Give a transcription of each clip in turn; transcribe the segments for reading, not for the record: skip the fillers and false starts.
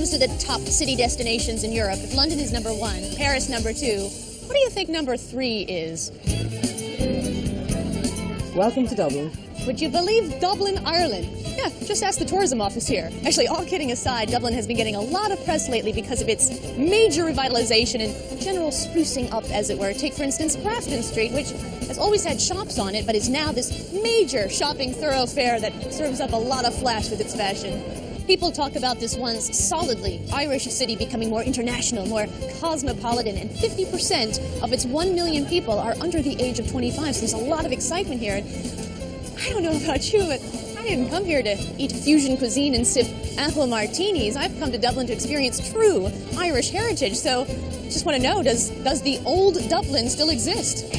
comes to the top city destinations in Europe, if London is number 1, Paris number 2, what do you think number 3 is? Welcome to Dublin. Would you believe Dublin, Ireland? Yeah, just ask the tourism office here. Actually, all kidding aside, Dublin has been getting a lot of press lately because of its major revitalization and general sprucing up, as it were. Take, for instance, Grafton Street, which has always had shops on it, but is now this major shopping thoroughfare that serves up a lot of flash with its fashion. People talk about this once solidly Irish city becoming more international, more cosmopolitan, and 50% of its 1 million people are under the age of 25, so there's a lot of excitement here. I don't know about you, but I didn't come here to eat fusion cuisine and sip apple martinis. I've come to Dublin to experience true Irish heritage, so just want to know, does the old Dublin still exist?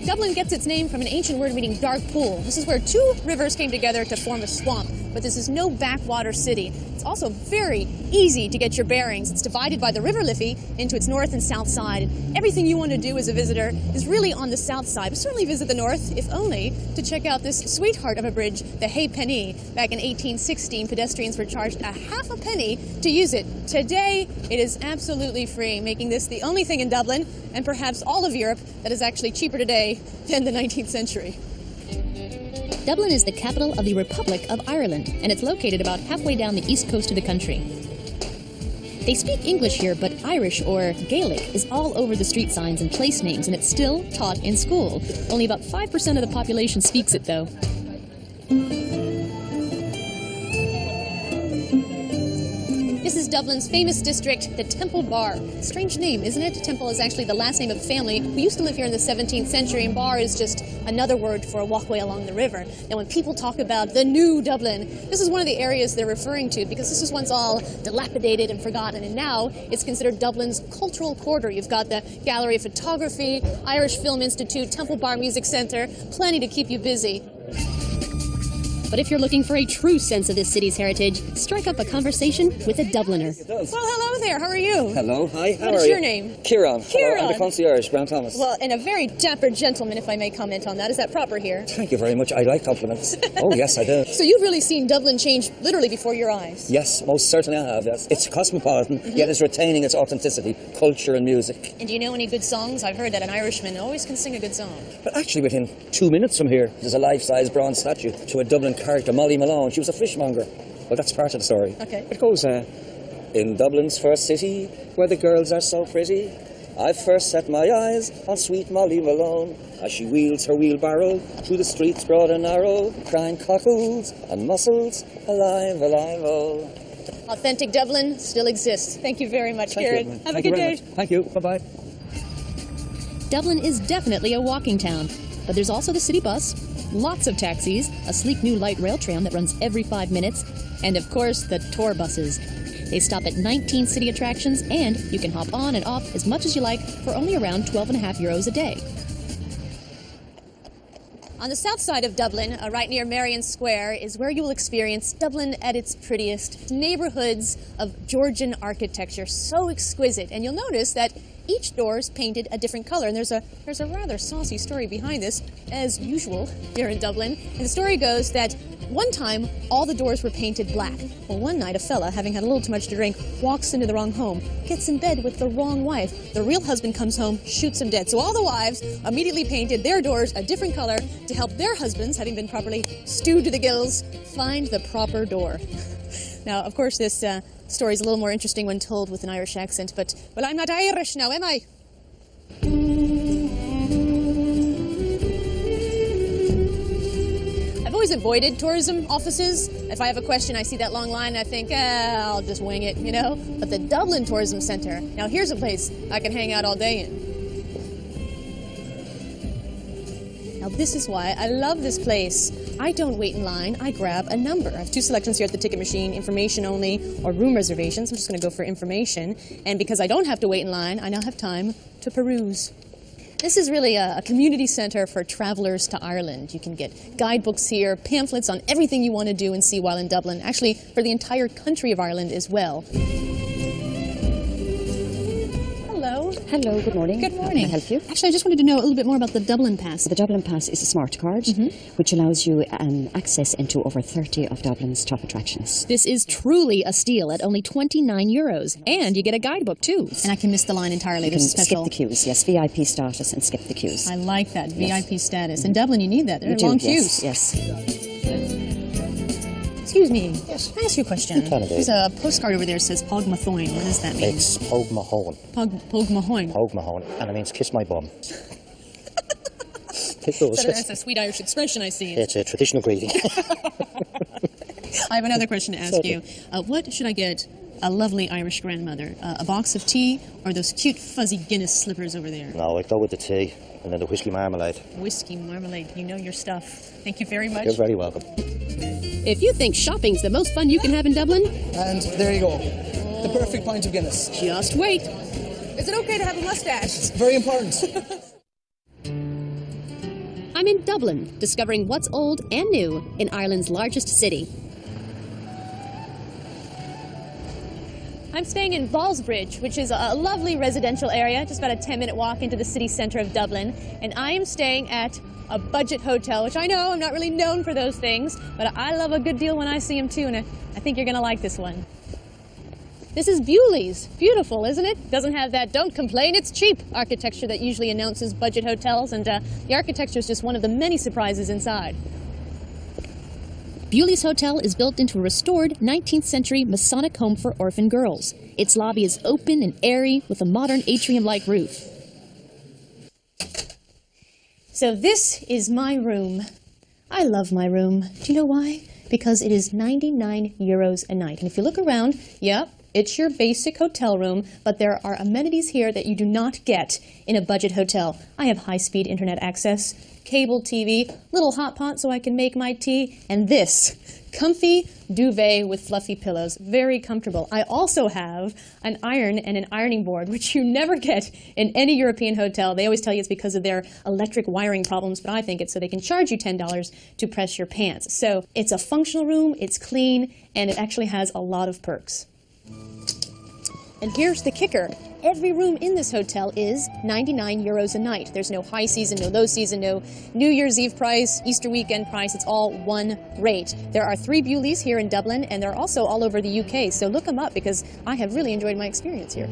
Dublin gets its name from an ancient word meaning dark pool. This is where 2 rivers came together to form a swamp, but this is no backwater city. It's also very easy to get your bearings. It's divided by the River Liffey into its north and south side. Everything you want to do as a visitor is really on the south side, but certainly visit the north, if only to check out this sweetheart of a bridge, the Halfpenny. Back in 1816, pedestrians were charged a half a penny to use it. Today, it is absolutely free, making this the only thing in Dublin, and perhaps all of Europe, that is actually cheaper today than the 19th century. Dublin is the capital of the Republic of Ireland, and it's located about halfway down the east coast of the country. They speak English here, but Irish, or Gaelic, is all over the street signs and place names, and it's still taught in school. Only about 5% of the population speaks it, though. This is Dublin's famous district, the Temple Bar. Strange name, isn't it? Temple is actually the last name of a family who used to live here in the 17th century, and bar is just another word for a walkway along the river. Now, when people talk about the new Dublin, this is one of the areas they're referring to because this was once all dilapidated and forgotten, and now it's considered Dublin's cultural quarter. You've got the Gallery of Photography, Irish Film Institute, Temple Bar Music Center, plenty to keep you busy. But if you're looking for a true sense of this city's heritage, strike up a conversation with a Dubliner. Well, hello there. How are you? Hello. Hi. How are you? What is your name? Kieran. Kieran. I'm the concierge, Brown Thomas. Well, and a very dapper gentleman, if I may comment on that. Is that proper here? Thank you very much. I like compliments. Oh, yes, I do. So you've really seen Dublin change literally before your eyes? Yes, most certainly I have, yes. It's cosmopolitan, yet it's retaining its authenticity, culture and music. And do you know any good songs? I've heard that an Irishman always can sing a good song. But actually, within 2 minutes from here, there's a life-size bronze statue to a Dublin character, Molly Malone. She was a fishmonger. Well, that's part of the story. Okay. It goes, in Dublin's first city, where the girls are so pretty, I first set my eyes on sweet Molly Malone, as she wheels her wheelbarrow through the streets broad and narrow, crying cockles and mussels, alive, alive, oh. Authentic Dublin still exists. Thank you very much, Kieran. Have a good day. Thank you. Bye-bye. Dublin is definitely a walking town, but there's also the city bus, lots of taxis, a sleek new light rail tram that runs every 5 minutes, and of course the tour buses. They stop at 19 city attractions, and you can hop on and off as much as you like for only around €12.50 a day. On the south side of Dublin, right near Marion Square, is where you will experience Dublin at its prettiest. Neighborhoods of Georgian architecture, so exquisite. And you'll notice that each door is painted a different color, and there's a rather saucy story behind this, as usual here in Dublin. And the story goes that one time, all the doors were painted black. Well, one night, a fella, having had a little too much to drink, walks into the wrong home, gets in bed with the wrong wife. The real husband comes home, shoots him dead. So all the wives immediately painted their doors a different color to help their husbands, having been properly stewed to the gills, find the proper door. Now, of course, this story is a little more interesting when told with an Irish accent, but, well, I'm not Irish now, am I? I've always avoided tourism offices. If I have a question, I see that long line, and I think, I'll just wing it, you know? But the Dublin Tourism Centre, now here's a place I can hang out all day in. Now this is why I love this place. I don't wait in line, I grab a number. I have 2 selections here at the ticket machine, information only or room reservations. I'm just going to go for information. And because I don't have to wait in line, I now have time to peruse. This is really a community centre for travellers to Ireland. You can get guidebooks here, pamphlets on everything you want to do and see while in Dublin, actually for the entire country of Ireland as well. Hello. Hello, good morning. Good morning. How can I help you? Actually, I just wanted to know a little bit more about the Dublin Pass. The Dublin Pass is a smart card which allows you access into over 30 of Dublin's top attractions. This is truly a steal at only €29. And you get a guidebook, too. And I can miss the line entirely. You can There's a special... skip the queues, yes, VIP status and skip the queues. I like that, Yes. VIP status. In Dublin, you need that. There are You do, long yes, queues. yes. Excuse me. Yes. Can I ask you a question? You can indeed. There's a postcard over there that says Pog Mathoin. What does that mean? It's Pog Mahone. Pog Mahone. Pog Mahone. And it means kiss my bum. It So does. that's a sweet Irish expression, I see. It's a traditional greeting. I have another question to ask you. What should I get a lovely Irish grandmother? A box of tea or those cute fuzzy Guinness slippers over there? No, I'd go with the tea and then the whiskey marmalade. Whiskey marmalade. You know your stuff. Thank you very much. You're very welcome. If you think shopping's the most fun you can have in Dublin, And there you go. The perfect pint of Guinness. just wait. Is it okay to have a mustache? Very important. I'm in Dublin, discovering what's old and new in Ireland's largest city. I'm staying in Ballsbridge, which is a lovely residential area, just about a 10-minute walk into the city centre of Dublin. And I am staying at a budget hotel, which I know I'm not really known for those things, but I love a good deal when I see them too, and I think you're going to like this one. This is Bewleys. Beautiful, isn't it? Doesn't have that "don't complain, it's cheap" architecture that usually announces budget hotels, and the architecture is just one of the many surprises inside. Bewleys Hotel is built into a restored 19th century Masonic home for orphan girls. Its lobby is open and airy with a modern atrium-like roof. So this is my room. I love my room. Do you know why? Because it is €99 a night. And if you look around, yeah, it's your basic hotel room, but there are amenities here that you do not get in a budget hotel. I have high-speed internet access, cable TV, little hot pot so I can make my tea, and this comfy duvet with fluffy pillows. Very comfortable. I also have an iron and an ironing board, which you never get in any European hotel. They always tell you it's because of their electric wiring problems, but I think it's so they can charge you $10 to press your pants. So it's a functional room, it's clean, and it actually has a lot of perks. And here's the kicker. Every room in this hotel is €99 a night. There's no high season, no low season, no New Year's Eve price, Easter weekend price. It's all one rate. There are 3 Bewleys here in Dublin, and they're also all over the UK. So look them up because I have really enjoyed my experience here.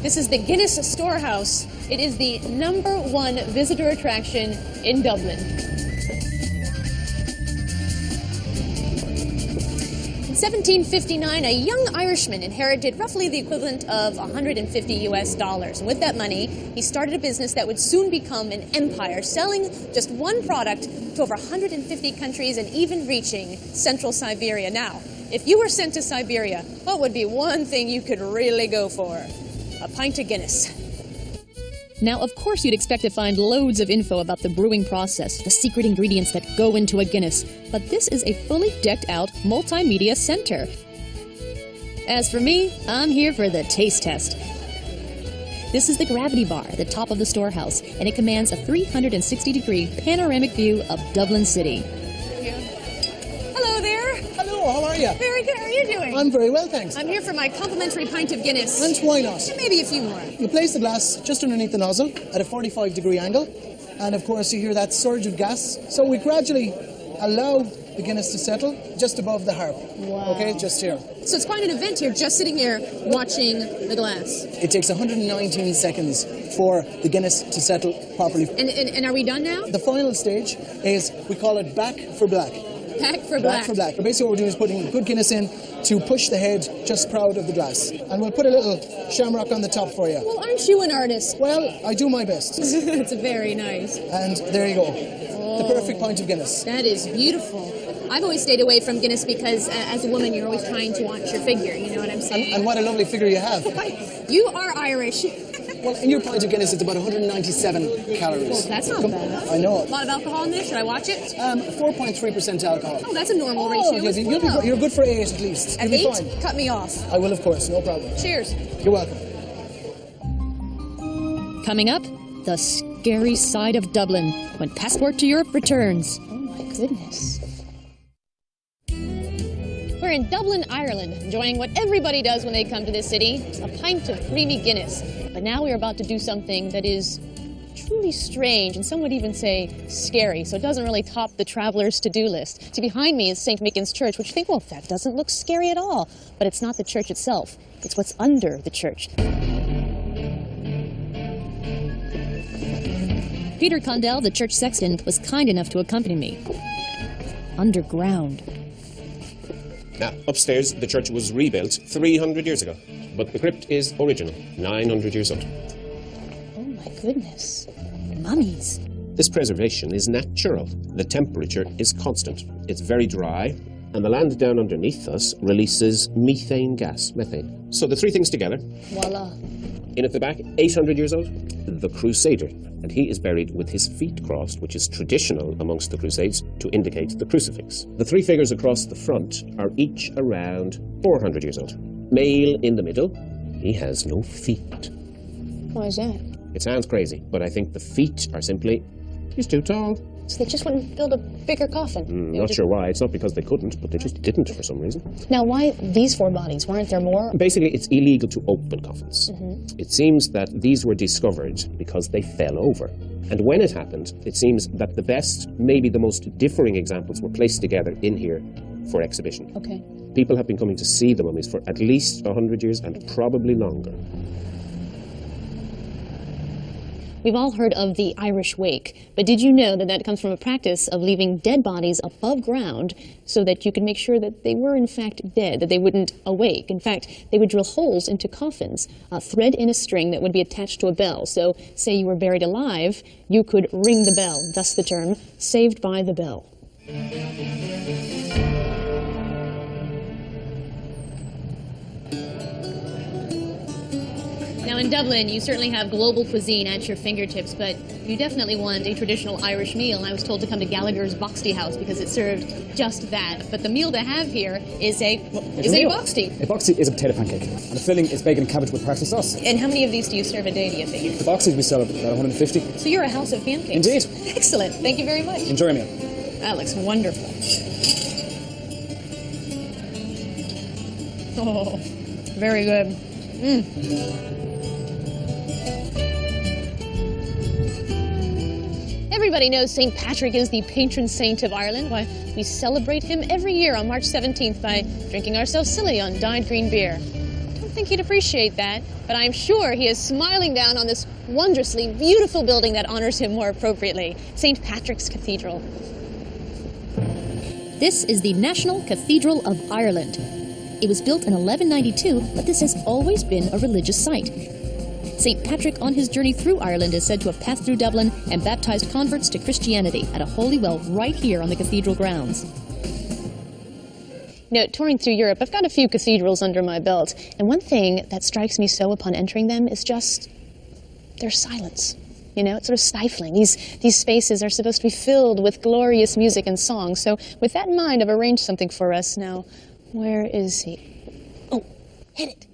This is the Guinness Storehouse. It is the #1 visitor attraction in Dublin. In 1759, a young Irishman inherited roughly the equivalent of $150 US. And with that money, he started a business that would soon become an empire, selling just one product to over 150 countries and even reaching central Siberia. Now, if you were sent to Siberia, what would be one thing you could really go for? A pint of Guinness. Now, of course, you'd expect to find loads of info about the brewing process, the secret ingredients that go into a Guinness, but this is a fully decked-out multimedia center. As for me, I'm here for the taste test. This is the Gravity Bar at the top of the storehouse, and it commands a 360-degree panoramic view of Dublin City. Hello there. Hello, how are you? Very good. How are you doing? I'm very well, thanks. I'm here for my complimentary pint of Guinness. And why not? And maybe a few more. You place the glass just underneath the nozzle at a 45-degree angle, and of course you hear that surge of gas. So we gradually allow the Guinness to settle just above the harp. Wow. Okay, just here. So it's quite an event here, just sitting here watching the glass. It takes 119 seconds for the Guinness to settle properly. And are we done now? The final stage is, we call it back for black. Back for black. Back for black. Basically what we're doing is putting good Guinness in to push the head just proud of the glass. And we'll put a little shamrock on the top for you. Well, aren't you an artist? Well, I do my best. It's very nice. And there you go. The perfect pint of Guinness. That is beautiful. I've always stayed away from Guinness because as a woman you're always trying to watch your figure, you know what I'm saying? And what a lovely figure you have. You are Irish. Well, in your pint of Guinness, it's about 197 calories. Well, that's not bad. I know. A lot of alcohol in this. Should I watch it? 4.3% alcohol. Oh, that's a normal Oh, ratio as well. you're good for 8 at least. At You'll 8, be fine. cut me off. I will, of course, no problem. Cheers. You're welcome. Coming up, the scary side of Dublin when Passport to Europe returns. Oh my goodness. We're in Dublin, Ireland, enjoying what everybody does when they come to this city, a pint of creamy Guinness. But now we're about to do something that is truly strange, and some would even say scary, so it doesn't really top the traveler's to-do list. See, behind me is St. Michan's Church, which you think, well, that doesn't look scary at all. But it's not the church itself. It's what's under the church. Peter Condell, the church sexton, was kind enough to accompany me. Underground. Now, upstairs, the church was rebuilt 300 years ago, but the crypt is original, 900 years old. Oh my goodness. Mummies. This preservation is natural. The temperature is constant. It's very dry, and the land down underneath us releases methane gas, methane. So the three things together. Voila. In at the back, 800 years old, the Crusader. And he is buried with his feet crossed, which is traditional amongst the Crusades to indicate the crucifix. The three figures across the front are each around 400 years old. Male in the middle, he has no feet. Why is that? It sounds crazy, but I think the feet are simply, he's too tall. So they just wouldn't build a bigger coffin? Not sure why. It's not because they couldn't, but they just didn't for some reason. Now, why these 4 bodies? Weren't there more? Basically, it's illegal to open coffins. It seems that these were discovered because they fell over. And when it happened, it seems that the best, maybe the most differing examples were placed together in here for exhibition. Okay. People have been coming to see the mummies for at least 100 years and probably longer. We've all heard of the Irish wake, but did you know that that comes from a practice of leaving dead bodies above ground so that you could make sure that they were in fact dead, that they wouldn't awake? In fact, they would drill holes into coffins, thread in a string that would be attached to a bell. So, say you were buried alive, you could ring the bell, thus the term, saved by the bell. Now in Dublin, you certainly have global cuisine at your fingertips, but you definitely want a traditional Irish meal. And I was told to come to Gallagher's Boxty House because it served just that. But the meal to have here is a boxty. A boxty is a potato pancake, and the filling is bacon and cabbage with parsley sauce. And how many of these do you serve a day, do you figure? The boxties we sell at about 150. So you're a house of pancakes. Indeed. Excellent. Thank you very much. Enjoy your meal. That looks wonderful. Oh, very good. Everybody knows St. Patrick is the patron saint of Ireland. Why, we celebrate him every year on March 17th by drinking ourselves silly on dyed green beer. I don't think he'd appreciate that, but I'm sure he is smiling down on this wondrously beautiful building that honors him more appropriately, St. Patrick's Cathedral. This is the National Cathedral of Ireland. It was built in 1192, but this has always been a religious site. St. Patrick, on his journey through Ireland, is said to have passed through Dublin and baptized converts to Christianity at a holy well right here on the cathedral grounds. You know, touring through Europe, I've got a few cathedrals under my belt, and one thing that strikes me so upon entering them is just their silence. You know, it's sort of stifling. These spaces are supposed to be filled with glorious music and song. So with that in mind, I've arranged something for us. Now, where is he? Oh, hit it.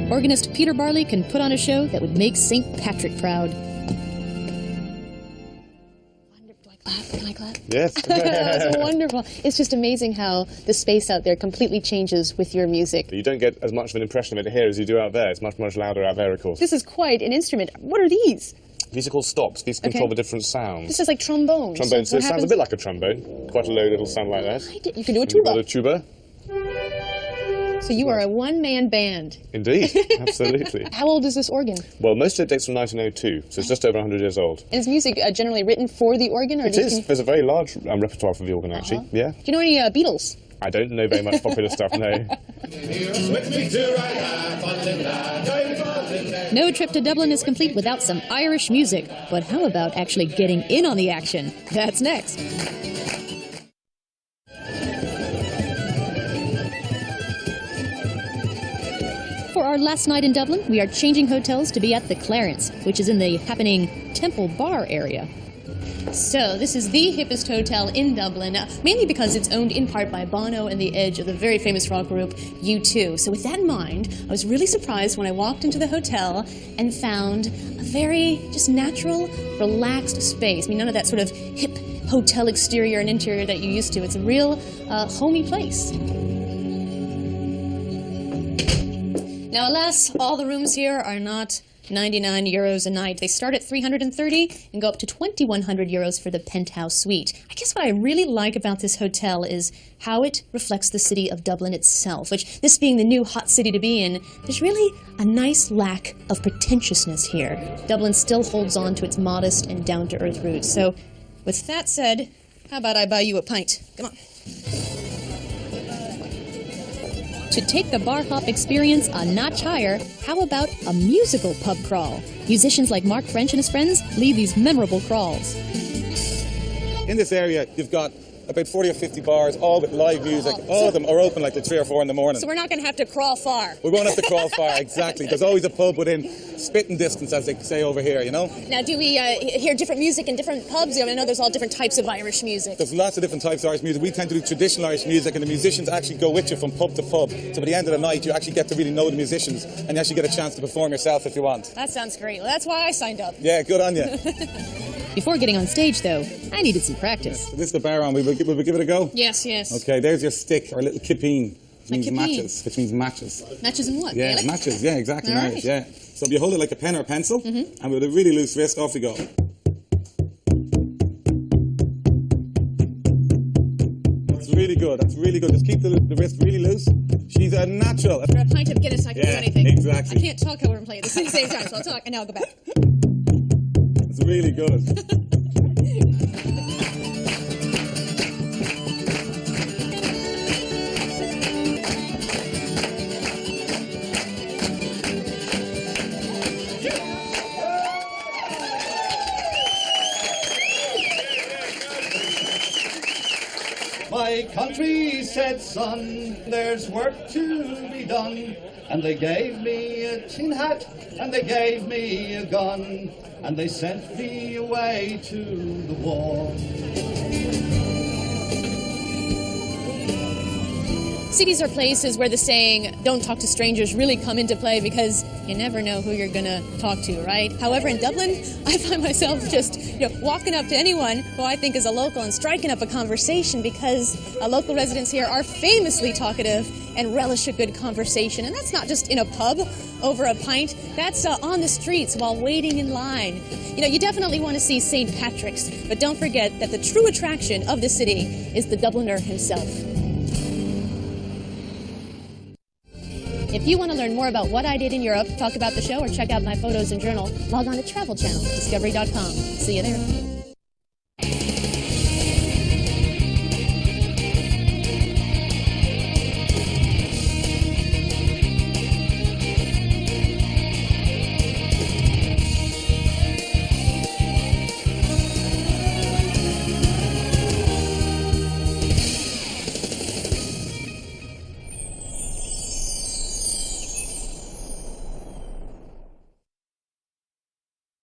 Organist Peter Barley can put on a show that would make St. Patrick proud. Do I clap? Can I clap? Yes. That was wonderful. It's just amazing how the space out there completely changes with your music. You don't get as much of an impression of it here as you do out there. It's much, much louder out there, of course. This is quite an instrument. What are these? These are called stops. These control the different sounds. This is like trombones. Trombones. So So it sounds a bit like a trombone. Quite a low little sound like that. You can do a You've got tuba. a tuba. So you are a one-man band. Indeed, absolutely. How old is this organ? Well, most of it dates from 1902, so it's just over 100 years old. And is music generally written for the organ? Or It is. There's a very large repertoire for the organ, actually. Yeah. Do you know any Beatles? I don't know very much popular stuff, no. No trip to Dublin is complete without some Irish music. But how about actually getting in on the action? That's next. our last night in Dublin, we are changing hotels to be at the Clarence, which is in the happening Temple Bar area. So, this is the hippest hotel in Dublin, mainly because it's owned in part by Bono and the Edge of the very famous rock group U2. So with that in mind, I was really surprised when I walked into the hotel and found a very just natural, relaxed space. I mean, none of that sort of hip hotel exterior and interior that you used to. It's a real homey place. Now, alas, all the rooms here are not 99 euros a night. They start at 330 and go up to 2,100 euros for the penthouse suite. I guess what I really like about this hotel is how it reflects the city of Dublin itself, which, this being the new hot city to be in, there's really a nice lack of pretentiousness here. Dublin still holds on to its modest and down-to-earth roots. So, with that said, how about I buy you a pint? Come on. To take the bar hop experience a notch higher, how about a musical pub crawl? Musicians like Mark French and his friends lead these memorable crawls. In this area, you've got about 40 or 50 bars, all with live music. All of them are open like till 3 or 4 in the morning. So we're not going to have to crawl far. We won't have to crawl far, exactly. There's always a pub within spitting distance, as they say over here, you know? Now, do we hear different music in different pubs? I mean, I know there's all different types of Irish music. There's lots of different types of Irish music. We tend to do traditional Irish music, and the musicians actually go with you from pub to pub. So by the end of the night, you actually get to really know the musicians, and you actually get a chance to perform yourself if you want. That sounds great. Well, that's why I signed up. Yeah, good on you. Before getting on stage, though, I needed some practice. So this is the bar on. Will we give it a go? Yes, yes. Okay, there's your stick, or little kippeen, which means kippeen. matches. Which means matches. Matches in what? Yeah, Gaelic? matches. Yeah, exactly. All Nice. right. Yeah. So if you hold it like a pen or a pencil, and with a really loose wrist, off we go. That's really good. That's really good. Just keep the wrist really loose. She's a natural. For a pint of Guinness, I can do anything. Exactly. I can't talk while we're playing at the same time, so I'll talk and now I'll go back. It's really good. My country said, son, there's work to be done. And they gave me a tin hat, and they gave me a gun, and they sent me away to the war. Cities are places where the saying, don't talk to strangers, really come into play because you never know who you're going to talk to, right? However, in Dublin, I find myself just walking up to anyone who I think is a local and striking up a conversation because local residents here are famously talkative and relish a good conversation. And that's not just in a pub over a pint, that's on the streets while waiting in line. You definitely want to see St. Patrick's, but don't forget that the true attraction of the city is the Dubliner himself. If you want to learn more about what I did in Europe, talk about the show, or check out my photos and journal, log on to Travel Channel, discovery.com. See you there.